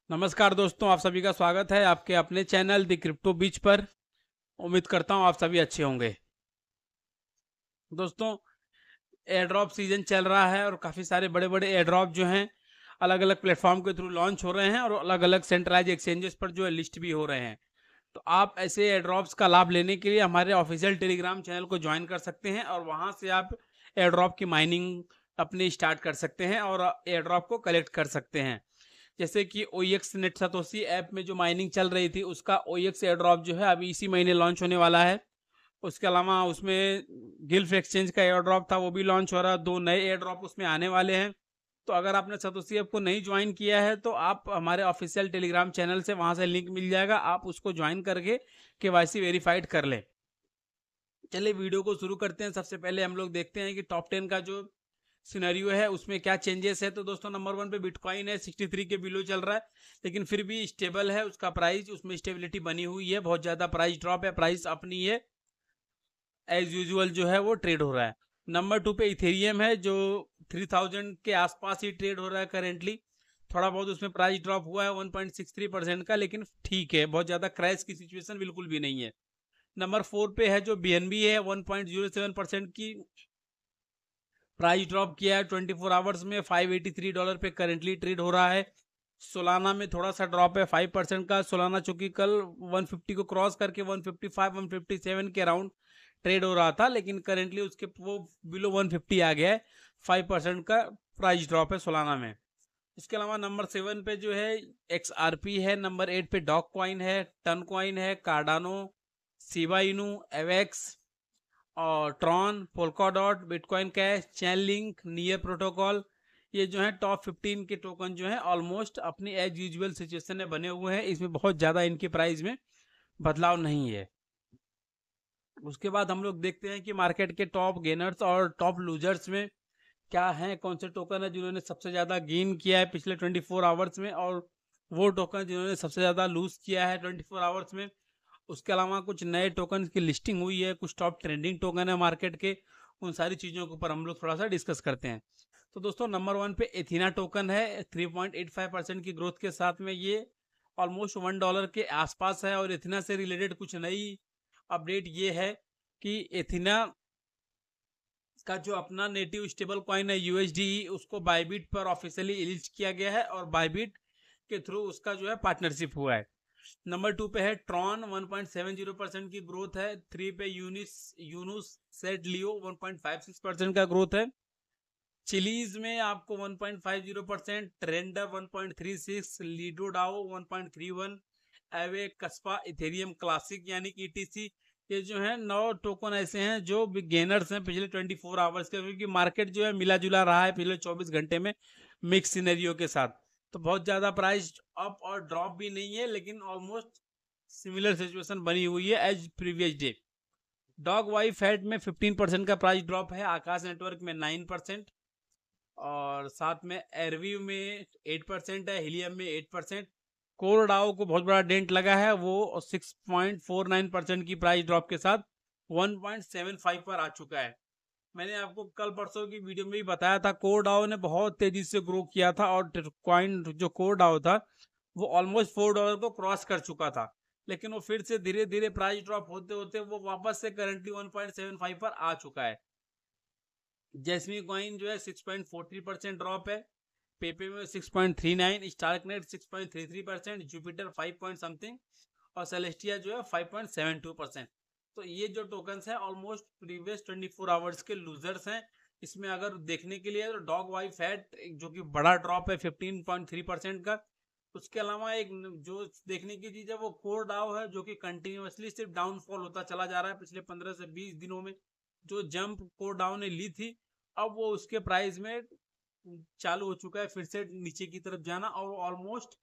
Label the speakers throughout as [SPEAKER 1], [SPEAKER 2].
[SPEAKER 1] नमस्कार दोस्तों, आप सभी का स्वागत है आपके अपने चैनल द क्रिप्टो बीच पर। उम्मीद करता हूं आप सभी अच्छे होंगे। दोस्तों, एयर ड्रॉप सीजन चल रहा है और काफ़ी सारे बड़े बड़े एयर ड्रॉप जो हैं अलग अलग प्लेटफॉर्म के थ्रू लॉन्च हो रहे हैं और अलग अलग सेंट्रलाइज एक्सचेंजेस पर जो है लिस्ट भी हो रहे हैं। तो आप ऐसे एयर ड्रॉप्स का लाभ लेने के लिए हमारे ऑफिशियल टेलीग्राम चैनल को ज्वाइन कर सकते हैं और वहां से आप एयर ड्रॉप की माइनिंग अपनी स्टार्ट कर सकते हैं और एयर ड्रॉप को कलेक्ट कर सकते हैं। जैसे कि OX नेट सतोशी ऐप में जो माइनिंग चल रही थी उसका OX एयर ड्रॉप जो है अभी इसी महीने लॉन्च होने वाला है। उसके अलावा उसमें गिल्फ एक्सचेंज का एयर ड्रॉप था, वो भी लॉन्च हो रहा है। 2 नए एयर ड्रॉप उसमें आने वाले हैं। तो अगर आपने सतोशी ऐप को नहीं ज्वाइन किया है तो आप हमारे ऑफिशियल टेलीग्राम चैनल से वहां से लिंक मिल जाएगा, आप उसको ज्वाइन करके KYC वेरीफाइड कर लें। चलिए वीडियो को शुरू करते हैं। सबसे पहले हम लोग देखते हैं कि टॉप 10 का जो सिनेरियो है उसमें क्या चेंजेस है। तो दोस्तों, नंबर 1 पे बिटकॉइन है, 63 के बिलो चल रहा है, लेकिन फिर भी स्टेबल है उसका प्राइस, उसमें स्टेबिलिटी बनी हुई है। बहुत ज़्यादा प्राइस ड्रॉप है, प्राइस अप नहीं है, एज यूजुअल जो है वो ट्रेड हो रहा है। नंबर 2 पे इथेरियम है जो 3000 के आसपास ही ट्रेड हो रहा है करेंटली। थोड़ा बहुत उसमें प्राइस ड्रॉप हुआ है 1.63% का, लेकिन ठीक है, बहुत ज़्यादा क्रैश की सिचुएशन बिल्कुल भी नहीं है। नंबर 4 पे है जो BNB है, 1.07% की प्राइस ड्रॉप किया है 24 आवर्स में। $583 पे करेंटली ट्रेड हो रहा है। सोलाना में थोड़ा सा ड्रॉप है 5% का। सोलाना चूंकि कल 150 को क्रॉस करके 155 157 के अराउंड ट्रेड हो रहा था, लेकिन करेंटली उसके वो बिलो 150 आ गया है। 5% का प्राइस ड्रॉप है सोलाना में। इसके अलावा नंबर 7 पे जो है XRP है। नंबर 8 पे डॉग कॉइन है, टन कॉइन है, कार्डानो, शिबा इनू, एवेक्स और ट्रॉन, पोल्काडॉट, बिटकॉइन कैश, चैन लिंक, नियर प्रोटोकॉल, ये जो है टॉप 15 के टोकन जो है ऑलमोस्ट अपनी एज यूजुअल सिचुएशन में बने हुए हैं। इसमें बहुत ज़्यादा इनके प्राइस में बदलाव नहीं है। उसके बाद हम लोग देखते हैं कि मार्केट के टॉप गेनर्स और टॉप लूजर्स में क्या हैं, कौन से टोकन है जिन्होंने सबसे ज़्यादा गेन किया है पिछले 24 आवर्स में, और वो टोकन जिन्होंने सबसे ज़्यादा लूज किया है 24 आवर्स में। उसके अलावा कुछ नए टोकन की लिस्टिंग हुई है, कुछ टॉप ट्रेंडिंग टोकन है मार्केट के। उन सारी चीज़ों के ऊपर हम लोग थोड़ा सा डिस्कस करते हैं। तो दोस्तों, नंबर 1 पे एथीना टोकन है, 3.85% की ग्रोथ के साथ में ये ऑलमोस्ट $1 के आसपास है। और एथीना से रिलेटेड कुछ नई अपडेट ये है कि एथीना का जो अपना नेटिव स्टेबल कॉइन है USDE, उसको बाइबिट पर ऑफिशियली लिस्ट किया गया है और बाइबिट के थ्रू उसका जो है पार्टनरशिप हुआ है। नंबर 2 पे है ट्रॉन, 1.70% की ग्रोथ है। 3 पे यूनुस सेट लियो, 1.56% का ग्रोथ है। चिलीज में आपको 1.50%, ट्रेंडर 1.36, Lido DAO 1.31, Aave Kaspa, Ethereum classic यानी कि ETC, ये जो है 9 टोकन ऐसे हैं जो बिग गेनर्स हैं पिछले 24 आवर्स के, क्योंकि मार्केट जो है मिला जुला रहा है पिछले 24 घंटे में मिक्स सिनेरियो के साथ। तो बहुत ज़्यादा प्राइस अप और ड्रॉप भी नहीं है, लेकिन ऑलमोस्ट सिमिलर सिचुएशन बनी हुई है as previous day. Dogwifhat में 15% का प्राइस ड्रॉप है, आकाश नेटवर्क में 9%, और साथ में एयरव्यू में 8% है, हिलियम में 8%। कोर डाओ को बहुत बड़ा डेंट लगा है, वो 6.49% की प्राइस ड्रॉप के साथ 1.75 पर आ चुका है। मैंने आपको कल परसों की वीडियो में भी बताया था, कोर डाओ ने बहुत तेजी से ग्रो किया था और कॉइन जो कोर डाओ था वो ऑलमोस्ट $4 को क्रॉस कर चुका था, लेकिन वो फिर से धीरे धीरे प्राइस ड्रॉप होते होते वो वापस से करंटली 1.75 पर आ चुका है। जैस्मी कॉइन जो है 6.43% ड्रॉप है, पेपे में 6.39, स्टारकनेट 6.33%, जुपिटर 5 पॉइंट समथिंग, और सेलेस्टिया जो है 5.72%। तो ये जो टोकन्स हैं ऑलमोस्ट प्रीवियस 24 आवर्स के लूजर्स हैं। इसमें अगर देखने के लिए तो डॉग वाई फैट जो कि बड़ा ड्रॉप है 15.3% का। उसके अलावा एक जो देखने की चीज है वो कोर डाउ है, जो कि कंटिन्यूअसली सिर्फ डाउनफॉल होता चला जा रहा है पिछले 15 से 20 दिनों में। जो जंप कोर डाउ ने ली थी, अब वो उसके प्राइस में चालू हो चुका है फिर से नीचे की तरफ जाना, और ऑलमोस्ट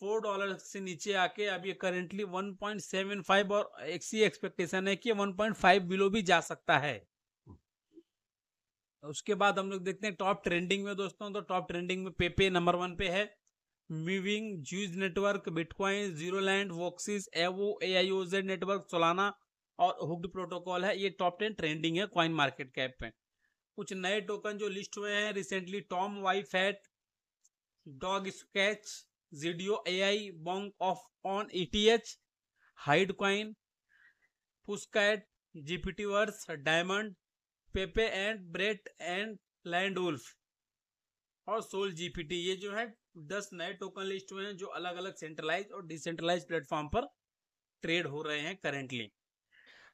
[SPEAKER 1] $4 से नीचे आके अब ये करेंटली 1.75, और एक सी एक्सपेक्टेशन है कि 1.5 बिलो भी जा सकता है। उसके बाद हम लोग देखते हैं टॉप ट्रेंडिंग में दोस्तों। तो टॉप ट्रेंडिंग में पेपे नंबर 1 पे है, मूविंग, ज्यूज नेटवर्क, बिटकॉइन, जीरोलैंड, वॉक्सिस, एवो, AIOZ नेटवर्क, सोलाना और हुक्ड प्रोटोकॉल है। ये टॉप 10 ट्रेंडिंग है कॉइन मार्केट कैप पे। कुछ नए टोकन जो लिस्ट हुए हैं रिसेंटली, टॉम वाई फैट, dog sketch, ZDO AI, bonk ऑफ ऑन ETH, हाइड कॉइन, पुशकैट, GPT verse, diamond, Pepe and Brett and land wolf और सोल GPT। ये जो है 10 नए टोकन लिस्ट हुए हैं जो अलग अलग सेंट्रलाइज और डिसेंट्रलाइज प्लेटफॉर्म पर ट्रेड हो रहे हैं करेंटली।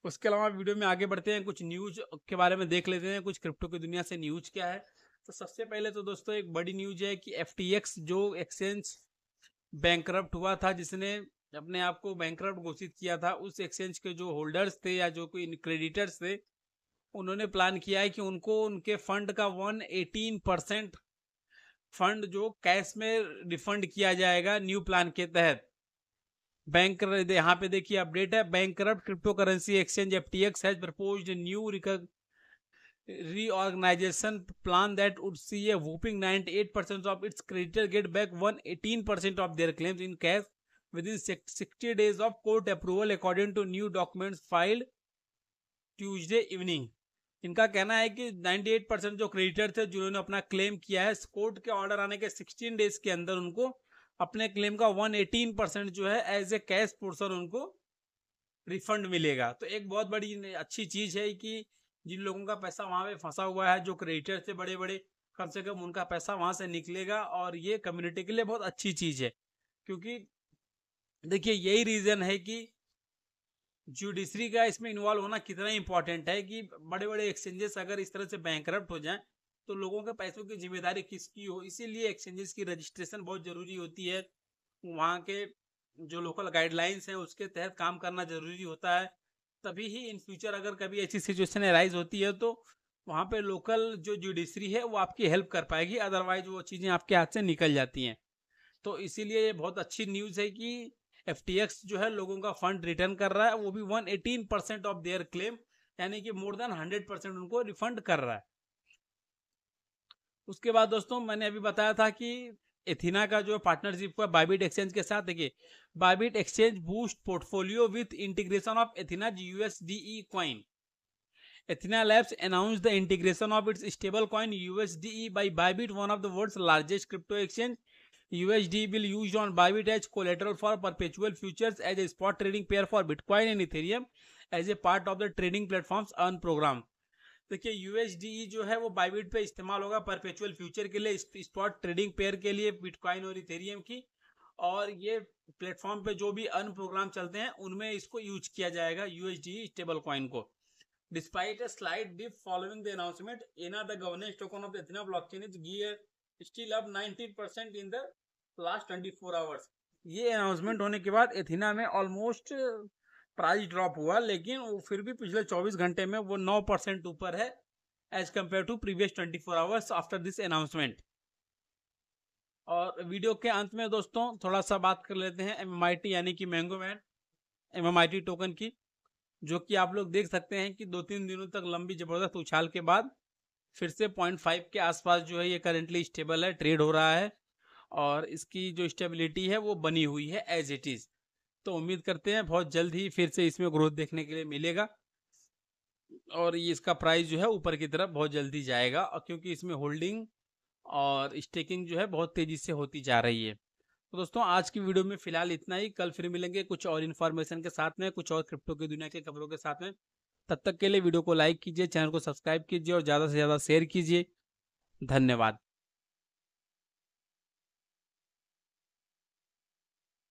[SPEAKER 1] उसके अलावा वीडियो में आगे बढ़ते हैं, कुछ न्यूज के बारे में देख लेते हैं, कुछ क्रिप्टो की दुनिया से न्यूज क्या है। तो सबसे पहले तो दोस्तों एक बड़ी न्यूज है कि FTX जो एक्सचेंज बैंकरप्ट हुआ था, जिसने अपने आप को बैंकरप्ट घोषित किया था, उस एक्सचेंज के जो होल्डर्स थे या जो कोई क्रेडिटर्स थे, उन्होंने प्लान किया है कि उनको उनके फंड का 118% फंड जो कैश में रिफंड किया जाएगा न्यू प्लान के तहत। बैंक यहाँ पे देखिए अपडेट है, bankrupt crypto currency exchange FTX has proposed new reorganization plan that would see a whopping 98% of its creditor get back 118% of their claims in cash within 60 days of court approval, according to new documents filed Tuesday evening। इनका कहना है कि 98% जो creditor थे जिन्होंने अपना claim किया है, कोर्ट के ऑर्डर आने के 16 डेज के अंदर उनको अपने क्लेम का 118% जो है एज ए कैश पोर्शन उनको रिफंड मिलेगा। तो एक बहुत बड़ी अच्छी चीज है कि जिन लोगों का पैसा वहां पे फंसा हुआ है, जो क्रेडिटर थे बड़े बड़े, कम से कम उनका पैसा वहां से निकलेगा और ये कम्युनिटी के लिए बहुत अच्छी चीज है। क्योंकि देखिए यही रीजन है कि जुडिशरी का इसमें इन्वॉल्व होना कितना इंपॉर्टेंट है कि बड़े बड़े एक्सचेंजेस अगर इस तरह से बैंकरप्ट हो जाएं तो लोगों के पैसों की जिम्मेदारी किसकी हो। इसीलिए एक्सचेंजेस की रजिस्ट्रेशन बहुत जरूरी होती है, वहाँ के जो लोकल गाइडलाइंस हैं उसके तहत काम करना जरूरी होता है। तभी ही इन फ्यूचर अगर कभी ऐसी सिचुएशन अराइज होती है तो वहाँ पे लोकल जो जुडिशरी है वो आपकी हेल्प कर पाएगी, अदरवाइज वो चीज़ें आपके हाथ से निकल जाती हैं। तो इसीलिए ये बहुत अच्छी न्यूज़ है कि FTX जो है लोगों का फंड रिटर्न कर रहा है, वो भी 118% ऑफ देयर क्लेम, यानी कि मोर देन 100% उनको रिफंड कर रहा है। उसके बाद दोस्तों मैंने अभी बताया था कि एथिना का जो पार्टनरशिप हुआ बाइबिट एक्सचेंज के साथ। देखिए Bybit exchange boost portfolio with integration of एथिना USDE coin. Ethina Labs announced the integration of its stablecoin USDE by Bybit, one of the world's largest crypto exchange. USDE will be used on Bybit as collateral for perpetual futures as a spot trading pair for Bitcoin and Ethereum as a part of the trading platform's Earn program। देखिए USDE जो है वो Bybit पे इस्तेमाल होगा perpetual future के लिए, spot trading pair के लिए बिटकॉइन और इथेरियम की, और ये प्लेटफॉर्म पे जो भी अर्न प्रोग्राम चलते हैं उनमें इसको यूज किया जाएगा USDE स्टेबल कॉइन को। Despite a slight dip following the announcement, ENA, the governance token of the Ethina blockchain, is gear still up 19% in the last 24 hours। ये अनाउंसमेंट होने के बाद एथिना में ऑलमोस्ट प्राइस ड्रॉप हुआ, लेकिन वो फिर भी पिछले 24 घंटे में वो 9% ऊपर है as compare to previous 24 hours after this announcement. और वीडियो के अंत में दोस्तों थोड़ा सा बात कर लेते हैं MMIT यानी कि मैंगो मैन MMIT टोकन की, जो कि आप लोग देख सकते हैं कि 2-3 दिनों तक लंबी जबरदस्त उछाल के बाद फिर से 0.5 के आसपास जो है ये करेंटली स्टेबल है, ट्रेड हो रहा है और इसकी जो स्टेबिलिटी है वो बनी हुई है एज इट इज। तो उम्मीद करते हैं बहुत जल्द ही फिर से इसमें ग्रोथ देखने के लिए मिलेगा और ये इसका प्राइस जो है ऊपर की तरफ बहुत जल्दी जाएगा, और क्योंकि इसमें होल्डिंग और स्टेकिंग जो है बहुत तेजी से होती जा रही है। तो दोस्तों आज की वीडियो में फिलहाल इतना ही, कल फिर मिलेंगे कुछ और इन्फॉर्मेशन के साथ में, कुछ और क्रिप्टो की दुनिया की खबरों के साथ में। तब तक के लिए वीडियो को लाइक कीजिए, चैनल को सब्सक्राइब कीजिए और ज़्यादा से ज़्यादा शेयर कीजिए। धन्यवाद।